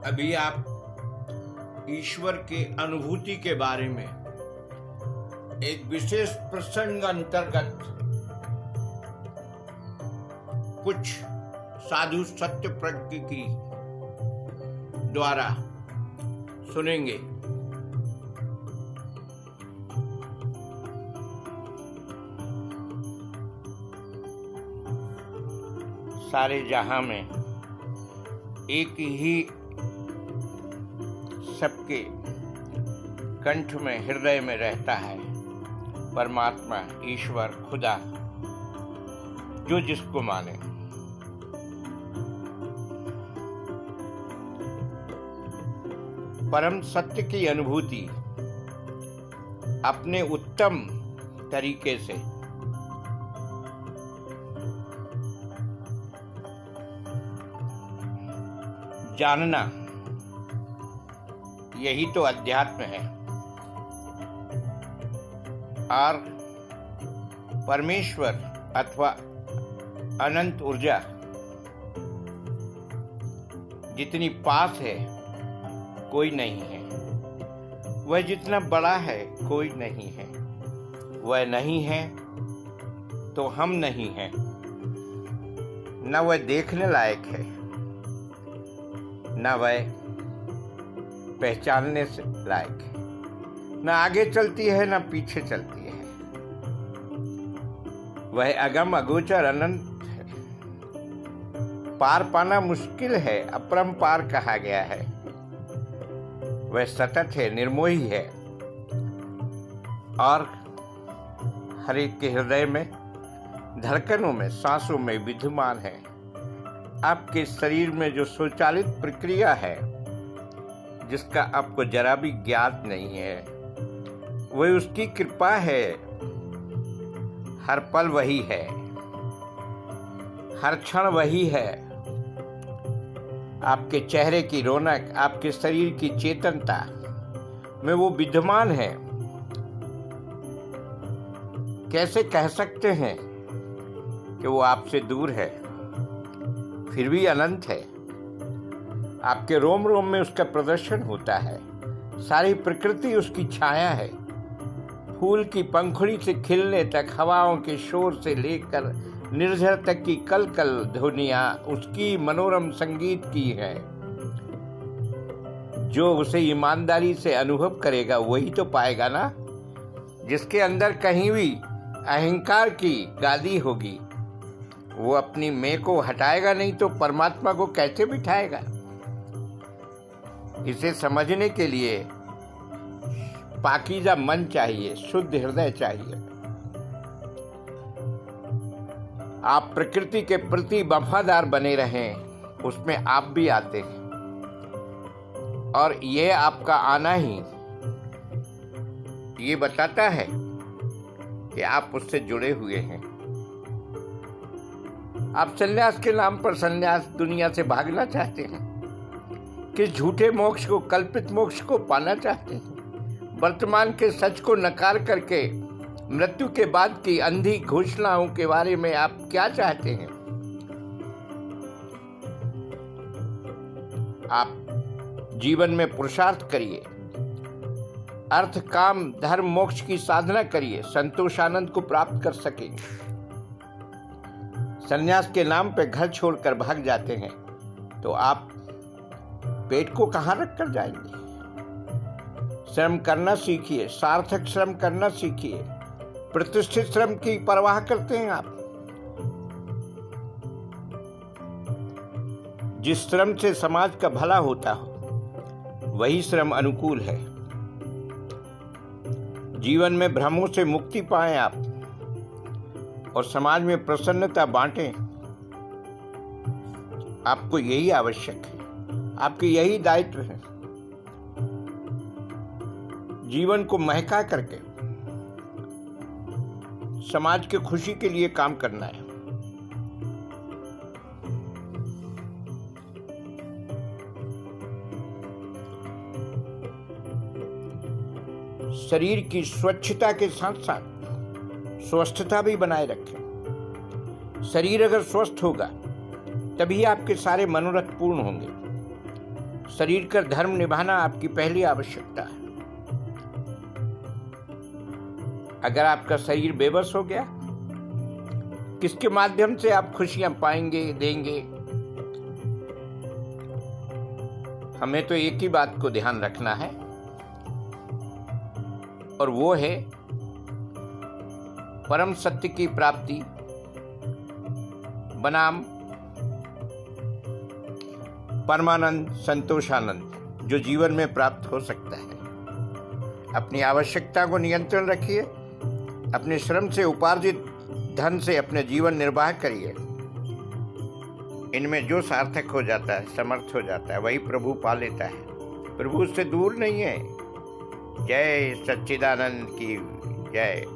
अभी आप ईश्वर के अनुभूति के बारे में एक विशेष प्रसंग अंतर्गत कुछ साधु सत्य प्रज्ञ की द्वारा सुनेंगे। सारे जहां में एक ही सबके कंठ में हृदय में रहता है परमात्मा, ईश्वर, खुदा, जो जिसको माने। परम सत्य की अनुभूति अपने उत्तम तरीके से जानना, यही तो अध्यात्म है। और परमेश्वर अथवा अनंत ऊर्जा जितनी पास है कोई नहीं है, वह जितना बड़ा है कोई नहीं है, वह नहीं है तो हम नहीं हैं। न वह देखने लायक है, न वह पहचानने से लायक है, न आगे चलती है न पीछे चलती है। वह अगम अगोचर अनंत है, पार पाना मुश्किल है, अपरंपार कहा गया है। वह सतत है, निर्मोही है और हर एक के हृदय में, धड़कनों में, सांसों में विद्यमान है। आपके शरीर में जो स्वचालित प्रक्रिया है जिसका आपको जरा भी ज्ञात नहीं है, वह उसकी कृपा है। हर पल वही है, हर क्षण वही है। आपके चेहरे की रौनक, आपके शरीर की चेतनता में वो विद्यमान है। कैसे कह सकते हैं कि वो आपसे दूर है, फिर भी अनंत है। आपके रोम रोम में उसका प्रदर्शन होता है। सारी प्रकृति उसकी छाया है। फूल की पंखुड़ी से खिलने तक, हवाओं के शोर से लेकर निर्झर तक की कल कल ध्वनियां उसकी मनोरम संगीत की है। जो उसे ईमानदारी से अनुभव करेगा वही तो पाएगा ना। जिसके अंदर कहीं भी अहंकार की गादी होगी, वो अपनी मैं को हटाएगा नहीं तो परमात्मा को कैसे बिठाएगा। इसे समझने के लिए पाकीज़ा मन चाहिए, शुद्ध हृदय चाहिए। आप प्रकृति के प्रति वफादार बने रहें, उसमें आप भी आते हैं। और यह आपका आना ही ये बताता है कि आप उससे जुड़े हुए हैं। आप संन्यास के नाम पर संन्यास दुनिया से भागना चाहते हैं, किस झूठे मोक्ष को, कल्पित मोक्ष को पाना चाहते हैं। वर्तमान के सच को नकार करके मृत्यु के बाद की अंधी घोषणाओं के बारे में आप क्या चाहते हैं। आप जीवन में पुरुषार्थ करिए, अर्थ, काम, धर्म, मोक्ष की साधना करिए, संतोष, आनंद को प्राप्त कर सकेंगे। संन्यास के नाम पे घर छोड़कर भाग जाते हैं तो आप पेट को कहां रख कर जाएंगे। श्रम करना सीखिए, सार्थक श्रम करना सीखिए। प्रतिष्ठित श्रम की परवाह करते हैं आप। जिस श्रम से समाज का भला होता हो वही श्रम अनुकूल है। जीवन में भ्रमों से मुक्ति पाएं आप और समाज में प्रसन्नता बांटें। आपको यही आवश्यक है, आपके यही दायित्व है। जीवन को महका करके समाज की खुशी के लिए काम करना है। शरीर की स्वच्छता के साथ साथ स्वस्थता भी बनाए रखें। शरीर अगर स्वस्थ होगा तभी आपके सारे मनोरथ पूर्ण होंगे। शरीर का धर्म निभाना आपकी पहली आवश्यकता है। अगर आपका शरीर बेबस हो गया, किसके माध्यम से आप खुशियां पाएंगे, देंगे? हमें तो एक ही बात को ध्यान रखना है, और वो है परम सत्य की प्राप्ति बनाम परमानंद संतोषानंद, जो जीवन में प्राप्त हो सकता है। अपनी आवश्यकता को नियंत्रण रखिए, अपने श्रम से उपार्जित धन से अपने जीवन निर्वाह करिए। इनमें जो सार्थक हो जाता है, समर्थ हो जाता है, वही प्रभु पा लेता है। प्रभु उससे दूर नहीं है। जय सच्चिदानंद की जय।